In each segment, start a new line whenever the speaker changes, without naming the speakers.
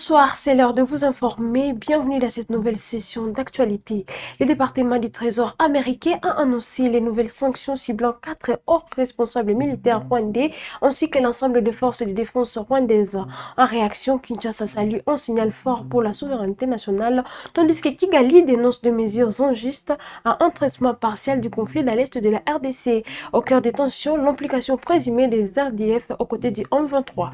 Bonsoir, c'est l'heure de vous informer. Bienvenue dans cette nouvelle session d'actualité. Le département du Trésor américain a annoncé les nouvelles sanctions ciblant 4 hauts responsables militaires rwandais ainsi que l'ensemble des forces de défense rwandaises. En réaction, Kinshasa salue un signal fort pour la souveraineté nationale, tandis que Kigali dénonce des mesures injustes à un traitement partiel du conflit dans l'est de la RDC. Au cœur des tensions, l'implication présumée des RDF aux côtés du M23.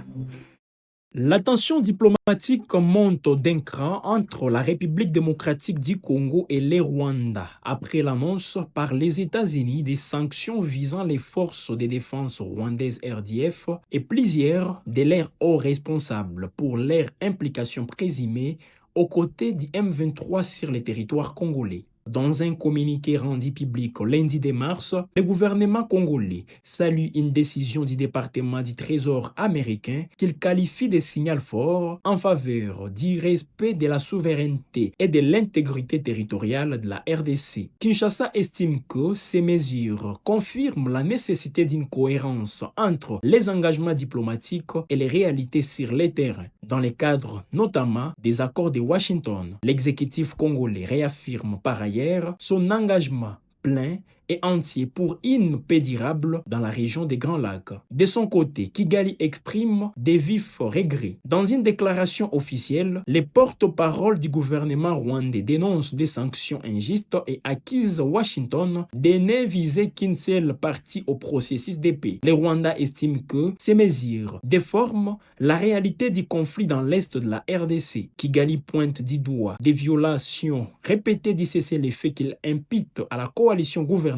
La tension diplomatique monte d'un cran entre la République démocratique du Congo et le Rwanda après l'annonce par les États-Unis des sanctions visant les forces de défense rwandaises RDF et plusieurs de leurs hauts responsables pour leur implication présumée aux côtés du M23 sur le territoire congolais. Dans un communiqué rendu public lundi 2 mars, le gouvernement congolais salue une décision du département du Trésor américain qu'il qualifie de signal fort en faveur du respect de la souveraineté et de l'intégrité territoriale de la RDC. Kinshasa estime que ces mesures confirment la nécessité d'une cohérence entre les engagements diplomatiques et les réalités sur le terrain. Dans le cadre notamment des accords de Washington, l'exécutif congolais réaffirme par ailleurs son engagement plein et entier pour une paix durable dans la région des Grands Lacs. De son côté, Kigali exprime des vifs regrets. Dans une déclaration officielle, les porte-parole du gouvernement rwandais dénoncent des sanctions injustes et accusent Washington de ne viser qu'une seule partie au processus de paix. Le Rwanda estime que ces mesures déforment la réalité du conflit dans l'est de la RDC. Kigali pointe du doigt des violations répétées du cessez-le-feu qu'il impute à la coalition gouvernementale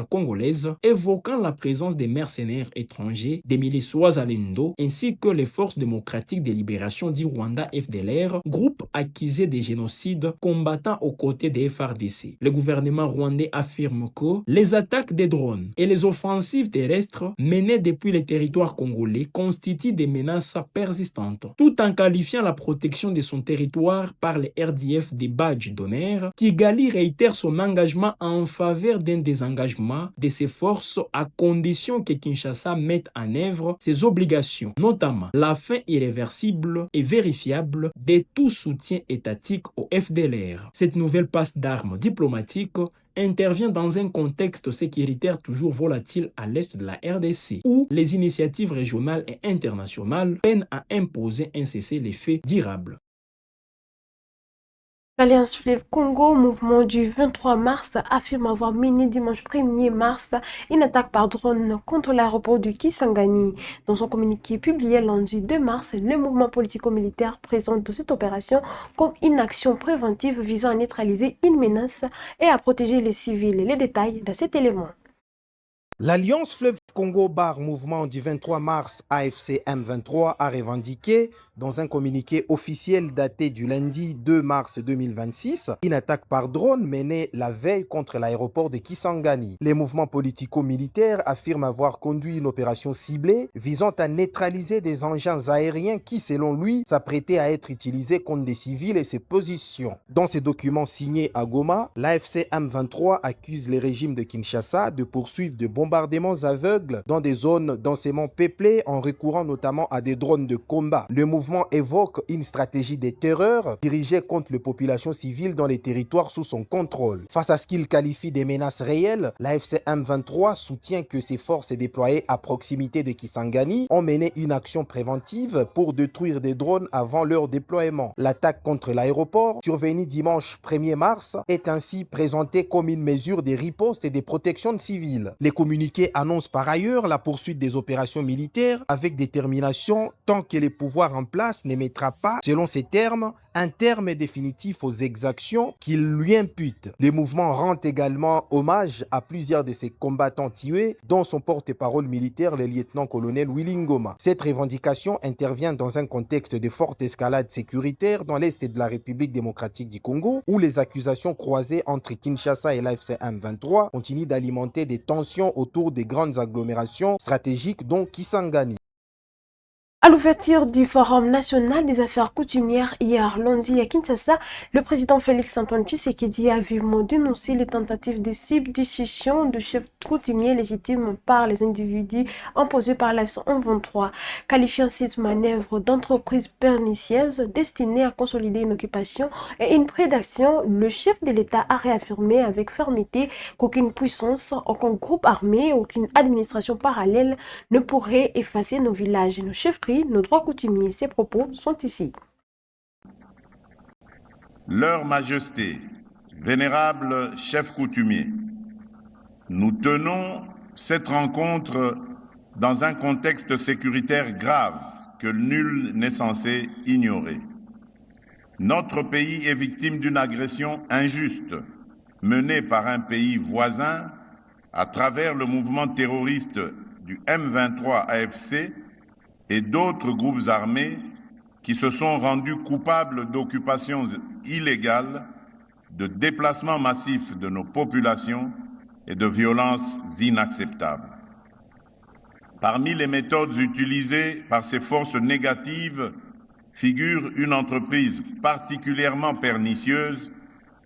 congolaise, évoquant la présence des mercenaires étrangers, des milices Wazalendo, ainsi que les forces démocratiques de libération du Rwanda FDLR, groupe accusé de génocide combattant aux côtés des FARDC. Le gouvernement rwandais affirme que les attaques des drones et les offensives terrestres menées depuis les territoires congolais constituent des menaces persistantes, tout en qualifiant la protection de son territoire par les RDF des badges d'honneur. Kigali réitère son engagement en faveur d'un désengagement de ses forces à condition que Kinshasa mette en œuvre ses obligations, notamment la fin irréversible et vérifiable de tout soutien étatique au FDLR. Cette nouvelle passe d'armes diplomatiques intervient dans un contexte sécuritaire toujours volatile à l'est de la RDC, où les initiatives régionales et internationales peinent à imposer un cessez-le-feu durable.
L'Alliance Fleuve Congo, mouvement du 23 mars, affirme avoir mené dimanche 1er mars une attaque par drone contre l'aéroport du Kisangani. Dans un communiqué publié lundi 2 mars, le mouvement politico-militaire présente cette opération comme une action préventive visant à neutraliser une menace et à protéger les civils. Les détails de cet élément.
L'Alliance Fleuve Congo Bar Mouvement du 23 mars AFC M23 a revendiqué, dans un communiqué officiel daté du lundi 2 mars 2026, une attaque par drone menée la veille contre l'aéroport de Kisangani. Les mouvements politico-militaires affirment avoir conduit une opération ciblée visant à neutraliser des engins aériens qui, selon lui, s'apprêtaient à être utilisés contre des civils et ses positions. Dans ces documents signés à Goma, l'AFC M23 accuse les régimes de Kinshasa de poursuivre de bombardements aveugles dans des zones densément peuplées en recourant notamment à des drones de combat. Le mouvement évoque une stratégie de terreur dirigée contre les populations civiles dans les territoires sous son contrôle. Face à ce qu'il qualifie des menaces réelles, l'AFC M23 soutient que ses forces déployées à proximité de Kisangani ont mené une action préventive pour détruire des drones avant leur déploiement. L'attaque contre l'aéroport, survenue dimanche 1er mars, est ainsi présentée comme une mesure de riposte et de protection de civils. Les communiqués annoncent par ailleurs la poursuite des opérations militaires avec détermination tant que les pouvoirs en place ne mettra pas, selon ces termes, un terme définitif aux exactions qu'il lui impute. Le mouvement rend également hommage à plusieurs de ses combattants tués, dont son porte-parole militaire, le lieutenant-colonel Willy Ngoma. Cette revendication intervient dans un contexte de forte escalade sécuritaire dans l'est de la République démocratique du Congo, où les accusations croisées entre Kinshasa et l'AFC M23 continuent d'alimenter des tensions autour des grandes agglomérations stratégiques dont Kisangani.
À l'ouverture du Forum national des affaires coutumières hier lundi à Kinshasa, le président Félix-Antoine Tshisekedi a vivement dénoncé les tentatives de substitution de chefs coutumiers légitimes par les individus imposés par la 123, qualifiant cette manœuvre d'entreprise pernicieuse destinée à consolider une occupation et une prédation. Le chef de l'État a réaffirmé avec fermeté qu'aucune puissance, aucun groupe armé, aucune administration parallèle ne pourrait effacer nos villages et nos chefferies, nos droits coutumiers. Ces propos sont ici.
Leur Majesté, vénérable chef coutumier, nous tenons cette rencontre dans un contexte sécuritaire grave que nul n'est censé ignorer. Notre pays est victime d'une agression injuste menée par un pays voisin à travers le mouvement terroriste du M23 AFC et d'autres groupes armés qui se sont rendus coupables d'occupations illégales, de déplacements massifs de nos populations et de violences inacceptables. Parmi les méthodes utilisées par ces forces négatives figure une entreprise particulièrement pernicieuse,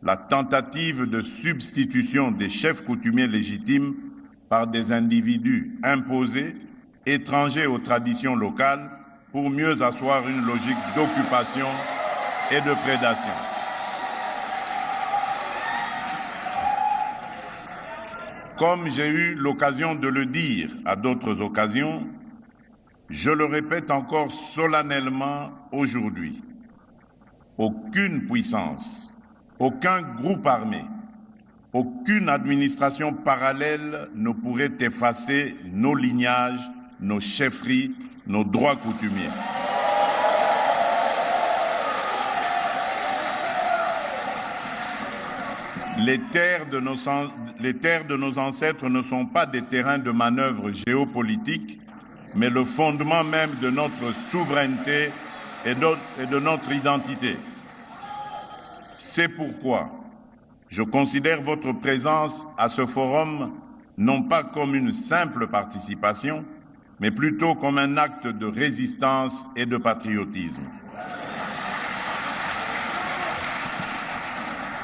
la tentative de substitution des chefs coutumiers légitimes par des individus imposés, étrangers aux traditions locales, pour mieux asseoir une logique d'occupation et de prédation. Comme j'ai eu l'occasion de le dire à d'autres occasions, je le répète encore solennellement aujourd'hui, aucune puissance, aucun groupe armé, aucune administration parallèle ne pourrait effacer nos lignages, nos chefferies, nos droits coutumiers. Les terres de nos ancêtres ne sont pas des terrains de manœuvre géopolitique, mais le fondement même de notre souveraineté et de notre identité. C'est pourquoi je considère votre présence à ce forum non pas comme une simple participation, mais plutôt comme un acte de résistance et de patriotisme.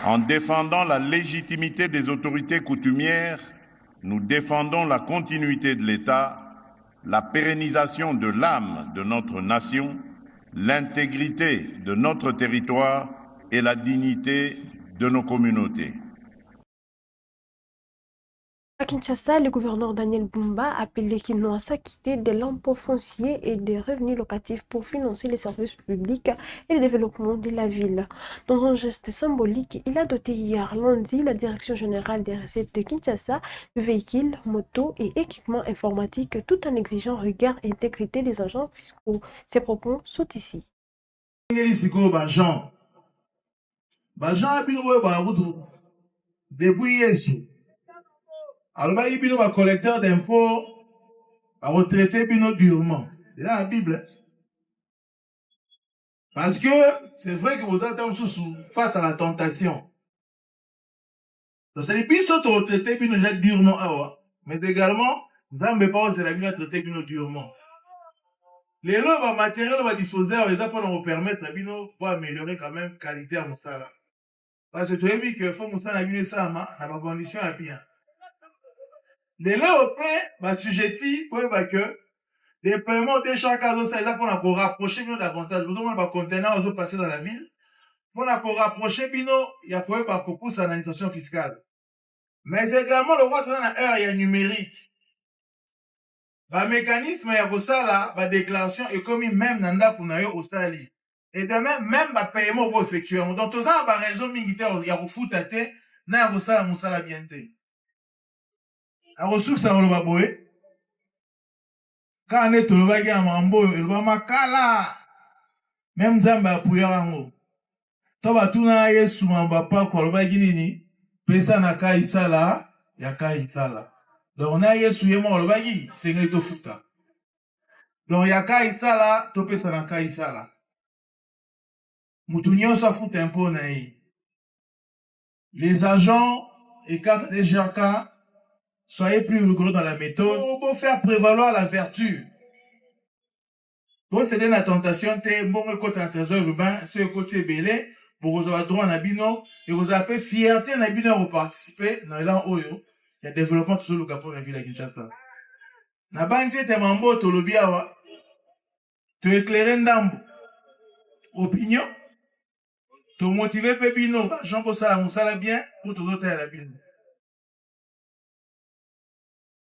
En défendant la légitimité des autorités coutumières, nous défendons la continuité de l'État, la pérennisation de l'âme de notre nation, l'intégrité de notre territoire et la dignité de nos communautés.
À Kinshasa, le gouverneur Daniel Bumba a appelé Kinshasa à s'acquitter de l'impôt foncier et des revenus locatifs pour financer les services publics et le développement de la ville. Dans un geste symbolique, il a doté hier lundi la Direction générale des recettes de Kinshasa de véhicules, motos et équipements informatiques tout en exigeant regard et intégrité des agents fiscaux. Ces propos sont ici.
Alors, il y a un collecteur d'impôts à retraiter durement. C'est dans la Bible. Parce que c'est vrai que vous êtes face à la tentation. Donc, c'est depuis que vous retraitez durement. Mais également, vous n'avez pas osé la vie à traiter durement. Les lois matériels va disposer, les apports vont permettre la vie pour améliorer quand même la qualité à Moussala. Parce que tu as vu que faut Moussala la ça dans ma condition à bien. Les Européens, assujettis, pour que les paiements de chaque cas, ça, ils pour rapprocher davantage. Vous avez un conteneur, vous passer dans la ville. Pour rapprocher, il y a quoi par propos à l'administration fiscale. Mais également, le roi, il y a numérique. Mécanisme, il y a ça, la déclaration, et comme même, nanda, pour nayo, au sali. Et de même, paiement pour effectuer. Donc, tout ça, raison militaire, il y a au foot à te, n'a y a moussala bien te. A ressources à Olobaboé. Quand on est Olobagi à Mambo, Olobamakala. Même Zamba Pouyarango. Toba tuna Yesu Mambapa, Kolobagi Nini. Pesa na ka isala, yaka isala. Donc on a Yesu Yemo Olobagi, c'est un to futa. Donc yaka isala, to pesa na ka isala. Moutounion sa futa un peu naï. Les agents et cadres des GRK, soyez plus rigoureux dans la méthode pour faire prévaloir la vertu. pour céder la tentation, t'es bon côté un trésor urbain, ce côté belé, pour vous avoir droit à Nabino, et vous avez fierté Nabino pour participer dans l'an Oyo, il y a développement tout le Cap pour la ville de Kinshasa. Nabanzi te mambo to lobiawa, te éclairer ndambo, opinion, te motiver pépino, Jean pour ça, on ça bien, pour tout autres à la ville.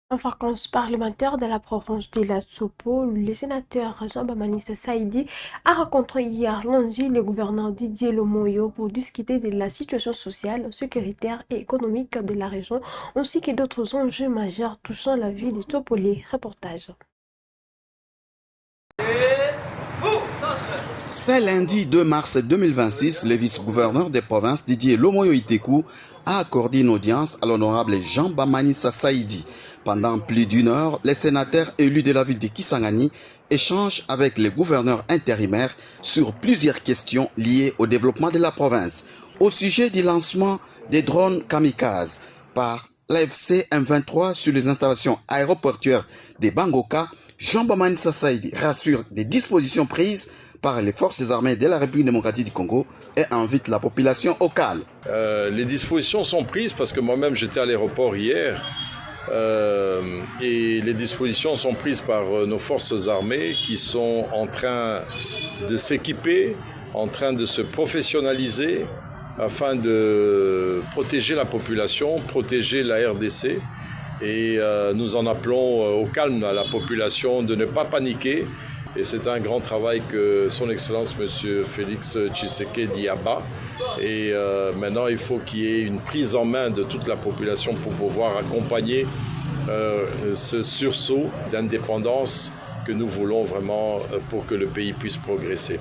En vacances parlementaires de la province de la Tsopo, le sénateur Jean-Baptiste Saïdi a rencontré hier lundi le gouverneur Didier Lomoyo pour discuter de la situation sociale, sécuritaire et économique de la région, ainsi que d'autres enjeux majeurs touchant la vie de Tsopolé. Reportage.
C'est lundi 2 mars 2026, le vice-gouverneur des provinces Didier Lomoyo Itekou a accordé une audience à l'honorable Jean-Baptiste Saïdi. Pendant plus d'une heure, les sénateurs élus de la ville de Kisangani échangent avec les gouverneurs intérimaires sur plusieurs questions liées au développement de la province. Au sujet du lancement des drones kamikazes par l'AFC M23 sur les installations aéroportuaires de Bangoka, Jean-Baptiste Saïdi rassure des dispositions prises par les forces armées de la République démocratique du Congo et invite la population au calme.
Les dispositions sont prises parce que moi-même j'étais à l'aéroport hier. Et les dispositions sont prises par nos forces armées qui sont en train de s'équiper, en train de se professionnaliser afin de protéger la population, protéger la RDC. Et nous en appelons au calme à la population de ne pas paniquer. Et c'est un grand travail que son Excellence M. Félix Tshisekedi abat. Et maintenant, il faut qu'il y ait une prise en main de toute la population pour pouvoir accompagner ce sursaut d'indépendance que nous voulons vraiment pour que le pays puisse progresser.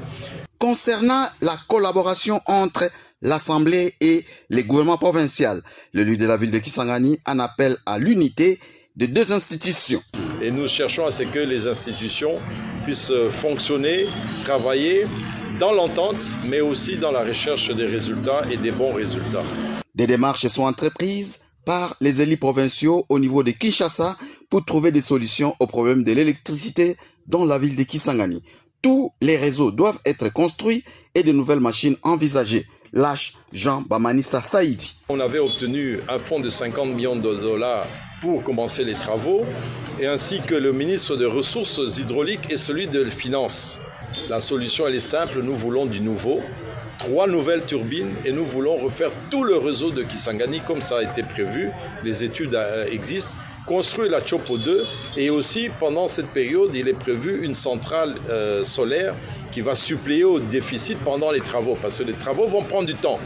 Concernant la collaboration entre l'Assemblée et les gouvernements provinciaux, l'élu de la ville de Kisangani en appelle à l'unité de deux institutions.
Et nous cherchons à ce que les institutions puissent fonctionner, travailler dans l'entente, mais aussi dans la recherche des résultats et des bons résultats.
Des démarches sont entreprises par les élus provinciaux au niveau de Kinshasa pour trouver des solutions aux problèmes de l'électricité dans la ville de Kisangani. Tous les réseaux doivent être construits et de nouvelles machines envisagées. Lâche Jean-Baptiste Saïdi.
On avait obtenu un fonds de 50 millions de dollars pour commencer les travaux, et ainsi que le ministre des Ressources hydrauliques et celui de Finances. La solution, elle est simple, nous voulons du nouveau, 3 nouvelles turbines, et nous voulons refaire tout le réseau de Kisangani comme ça a été prévu, les études existent, construire la Chopo 2, et aussi pendant cette période, il est prévu une centrale solaire qui va suppléer au déficit pendant les travaux, parce que les travaux vont prendre du temps.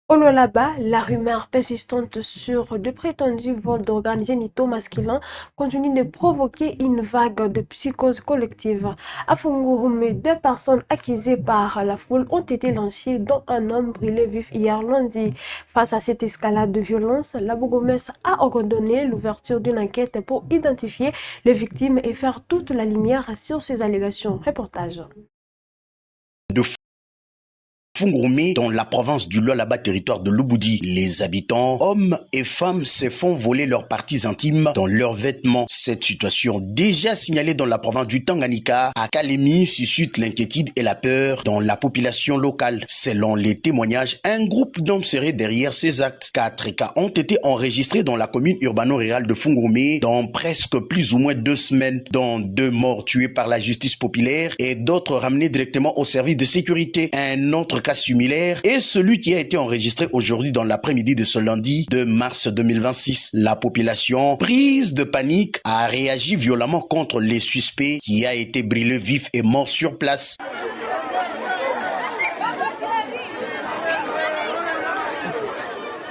Au Lualaba, la rumeur persistante sur de prétendus vols d'organes génitaux masculins continue de provoquer une vague de psychose collective. À Fungurume, 2 personnes accusées par la foule ont été lynchées, dont un homme brûlé vif hier lundi. Face à cette escalade de violence, la bourgmestre a ordonné l'ouverture d'une enquête pour identifier les victimes et faire toute la lumière sur ces allégations. Reportage.
Fungurume, dans la province du Lualaba, territoire de Lubudi, les habitants, hommes et femmes, se font voler leurs parties intimes dans leurs vêtements. Cette situation, déjà signalée dans la province du Tanganyika, à Kalemi, suscite l'inquiétude et la peur dans la population locale. Selon les témoignages, un groupe d'hommes serait derrière ces actes. 4 cas ont été enregistrés dans la commune urbano-rurale de Fungurume dans presque plus ou moins 2 semaines, dont 2 morts tués par la justice populaire et d'autres ramenés directement au service de sécurité. Un autre cas similaire est celui qui a été enregistré aujourd'hui dans l'après-midi de ce lundi 2 mars 2026. La population, prise de panique, a réagi violemment contre les suspects qui a été brûlé vif et mort sur place.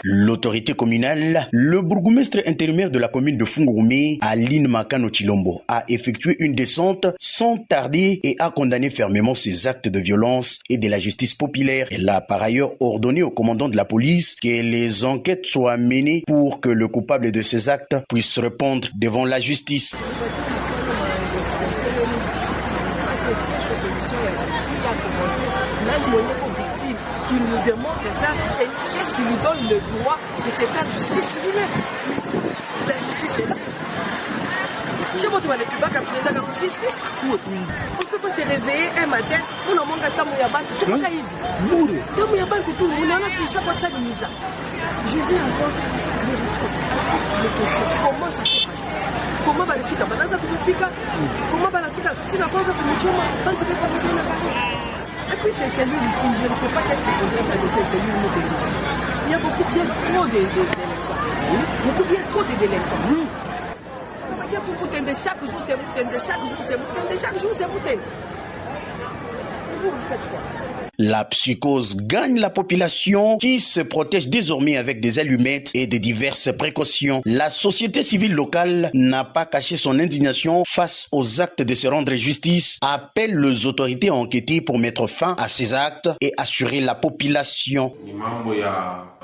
L'autorité communale, le bourgmestre intérimaire de la commune de Fungurume, Aline Makano Chilombo, a effectué une descente sans tarder et a condamné fermement ces actes de violence et de la justice populaire. Elle a par ailleurs ordonné au commandant de la police que les enquêtes soient menées pour que le coupable de ces actes puisse répondre devant la justice.
Qui nous demande ça et qu'est-ce qui nous donne le droit de se faire justice lui-même. La justice est là. Chez moi, tu vas les Cubains quand tu les as dans la justice. On ne peut pas se réveiller un matin, on a mangé ta mouillabante, tu peux pas y vivre. Ta mouillabante, tout, on a dit chaque fois de ça de mise. Je vais avoir les questions. Comment ça s'est passé? Comment va le faire? Comment va la faire? Si la cause est pour le chômage, tant que tu peux pas me donner la parole. Et puis ces cellules, je ne sais pas qu'est-ce qu'il faudrait de ces cellules motoristes. Il y a beaucoup bien trop de délinquants. Beaucoup bien trop de délinquants. Chaque jour c'est mouton, chaque jour c'est mouton, chaque jour c'est mouton. Vous faites quoi?
La psychose gagne la population qui se protège désormais avec des allumettes et de diverses précautions. La société civile locale n'a pas caché son indignation face aux actes de se rendre justice, appelle les autorités à enquêter pour mettre fin à ces actes et assurer la population.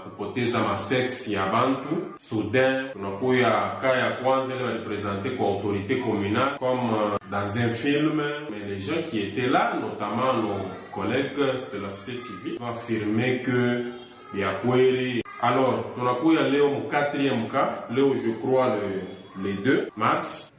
Kupoteza masex ya bantu soudain tunakuya kaya kwanza ile walipresente kwa autorité communale comme dans un film, mais les gens qui étaient là, notamment nos collègues de la société civile, ont affirmé que ya kweli. Alors tunakuya leo mu 4e cas, leo je crois le 2 mars,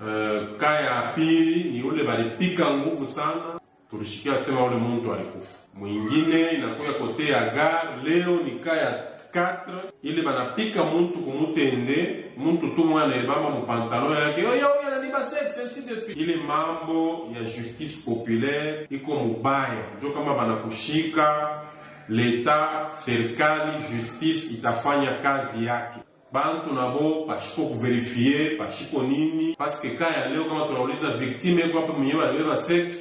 kaya pili ni ule balipika nguvu sana. Tulishikia sema ule muntu alikufa. Mwingine inakuya kote ya gare, leo ni kaya 4 ile banapika muntu kumutende muntu tu mwana elibamba mu pantalon yake yo ananiba sex ainsi de suite. Ile mambo ya justice populaire iko mubaya, njo kama banakushika leta, serikali, justice itafanya kazi yake. Bantu nabo pashiko kuverifie pashiko nini, parce que kaya leo kama tunauliza victime kwa hapo mwenyewe alibeba sex,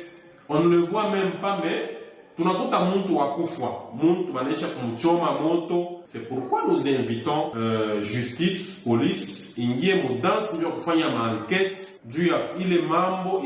on ne le voit même pas, mais tunakuta muntu wakufa, muntu banaisha kumchoma moto. C'est pourquoi nous invitons justice, police ingie mudansi ndio kufanya enquête juu ya ile mambo.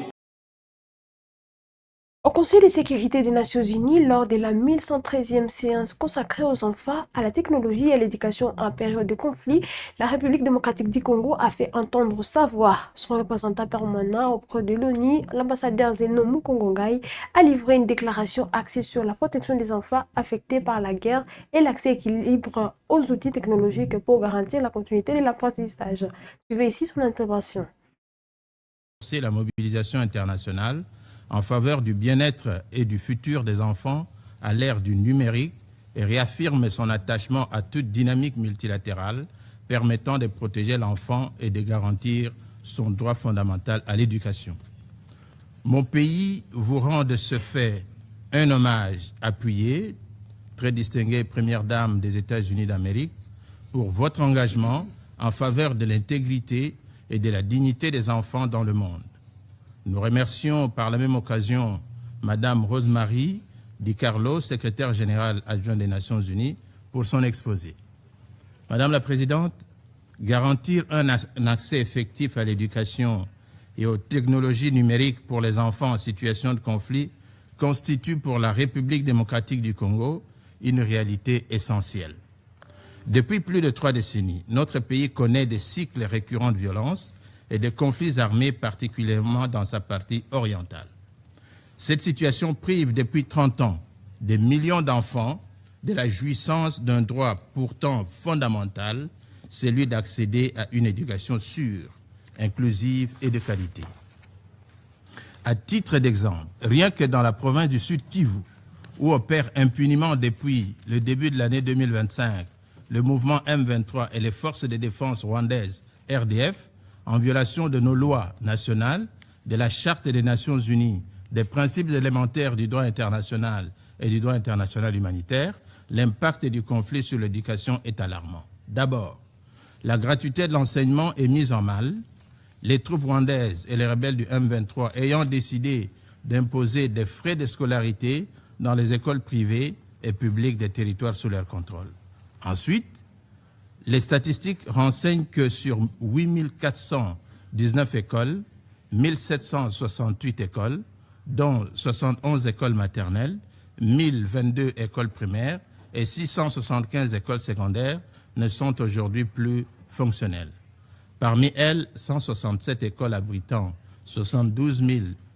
Au Conseil de sécurité des Nations Unies, lors de la 1113e séance consacrée aux enfants, à la technologie et à l'éducation en période de conflit, la République démocratique du Congo a fait entendre sa voix. Son représentant permanent auprès de l'ONU, l'ambassadeur Zeno Mukongongai, a livré une déclaration axée sur la protection des enfants affectés par la guerre et l'accès équilibre aux outils technologiques pour garantir la continuité de l'apprentissage. Suivez ici son intervention.
C'est la mobilisation internationale en faveur du bien-être et du futur des enfants à l'ère du numérique et réaffirme son attachement à toute dynamique multilatérale permettant de protéger l'enfant et de garantir son droit fondamental à l'éducation. Mon pays vous rend de ce fait un hommage appuyé, très distinguée Première Dame des États-Unis d'Amérique, pour votre engagement en faveur de l'intégrité et de la dignité des enfants dans le monde. Nous remercions par la même occasion Madame Rosemary Di Carlo, secrétaire générale adjointe des Nations Unies, pour son exposé. Madame la Présidente, garantir un accès effectif à l'éducation et aux technologies numériques pour les enfants en situation de conflit constitue pour la République démocratique du Congo une réalité essentielle. Depuis plus de 3 décennies, notre pays connaît des cycles récurrents de violence et de conflits armés, particulièrement dans sa partie orientale. Cette situation prive depuis 30 ans des millions d'enfants de la jouissance d'un droit pourtant fondamental, celui d'accéder à une éducation sûre, inclusive et de qualité. À titre d'exemple, rien que dans la province du Sud Kivu, où opère impuniment depuis le début de l'année 2025 le mouvement M23 et les forces de défense rwandaises RDF, en violation de nos lois nationales, de la Charte des Nations Unies, des principes élémentaires du droit international et du droit international humanitaire, l'impact du conflit sur l'éducation est alarmant. D'abord, la gratuité de l'enseignement est mise en mal, les troupes rwandaises et les rebelles du M23 ayant décidé d'imposer des frais de scolarité dans les écoles privées et publiques des territoires sous leur contrôle. Ensuite, les statistiques renseignent que sur 8419 écoles, 1768 écoles, dont 71 écoles maternelles, 1022 écoles primaires et 675 écoles secondaires ne sont aujourd'hui plus fonctionnelles. Parmi elles, 167 écoles abritant 72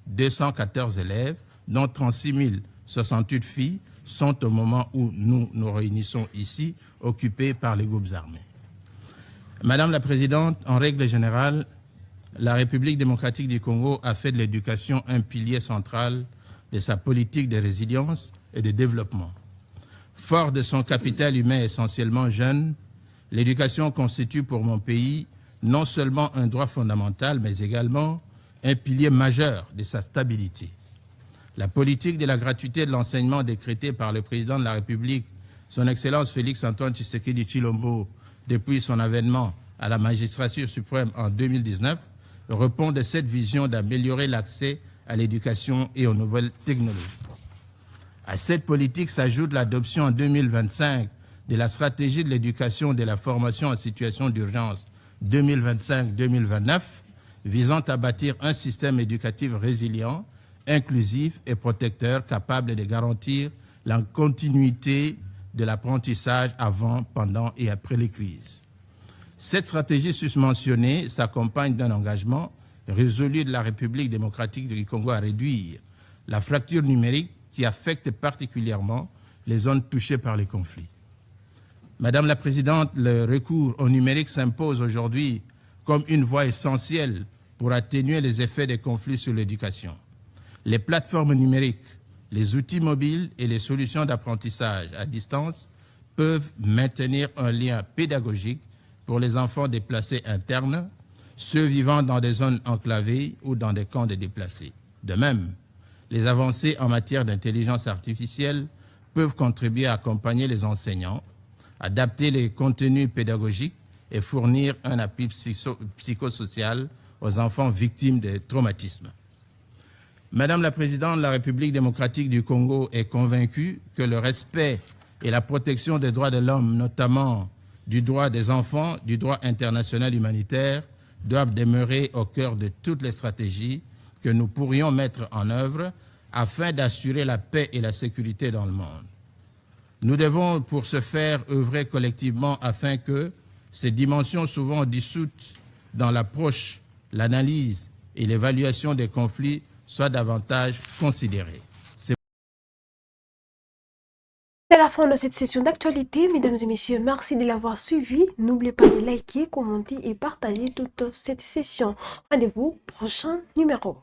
214 élèves, dont 36 068 filles, sont au moment où nous nous réunissons ici, occupées par les groupes armés. Madame la Présidente, en règle générale, la République démocratique du Congo a fait de l'éducation un pilier central de sa politique de résilience et de développement. Fort de son capital humain essentiellement jeune, l'éducation constitue pour mon pays non seulement un droit fondamental, mais également un pilier majeur de sa stabilité. La politique de la gratuité de l'enseignement décrétée par le président de la République, son Excellence Félix-Antoine Tshisekedi Tshilombo, depuis son avènement à la magistrature suprême en 2019, répond de cette vision d'améliorer l'accès à l'éducation et aux nouvelles technologies. À cette politique s'ajoute l'adoption en 2025 de la stratégie de l'éducation et de la formation en situation d'urgence 2025-2029, visant à bâtir un système éducatif résilient, inclusif et protecteur capable de garantir la continuité de l'apprentissage avant, pendant et après les crises. Cette stratégie susmentionnée s'accompagne d'un engagement résolu de la République démocratique du Congo à réduire la fracture numérique qui affecte particulièrement les zones touchées par les conflits. Madame la Présidente, le recours au numérique s'impose aujourd'hui comme une voie essentielle pour atténuer les effets des conflits sur l'éducation. Les plateformes numériques, les outils mobiles et les solutions d'apprentissage à distance peuvent maintenir un lien pédagogique pour les enfants déplacés internes, ceux vivant dans des zones enclavées ou dans des camps de déplacés. De même, les avancées en matière d'intelligence artificielle peuvent contribuer à accompagner les enseignants, adapter les contenus pédagogiques et fournir un appui psychosocial aux enfants victimes de traumatismes. Madame la Présidente de la République démocratique du Congo est convaincue que le respect et la protection des droits de l'homme, notamment du droit des enfants, du droit international humanitaire, doivent demeurer au cœur de toutes les stratégies que nous pourrions mettre en œuvre afin d'assurer la paix et la sécurité dans le monde. Nous devons, pour ce faire, œuvrer collectivement afin que ces dimensions souvent dissoutes dans l'approche, l'analyse et l'évaluation des conflits soient davantage considérées.
C'est la fin de cette session d'actualité. Mesdames et messieurs, merci de l'avoir suivi. N'oubliez pas de liker, commenter et partager toute cette session. Rendez-vous au prochain numéro.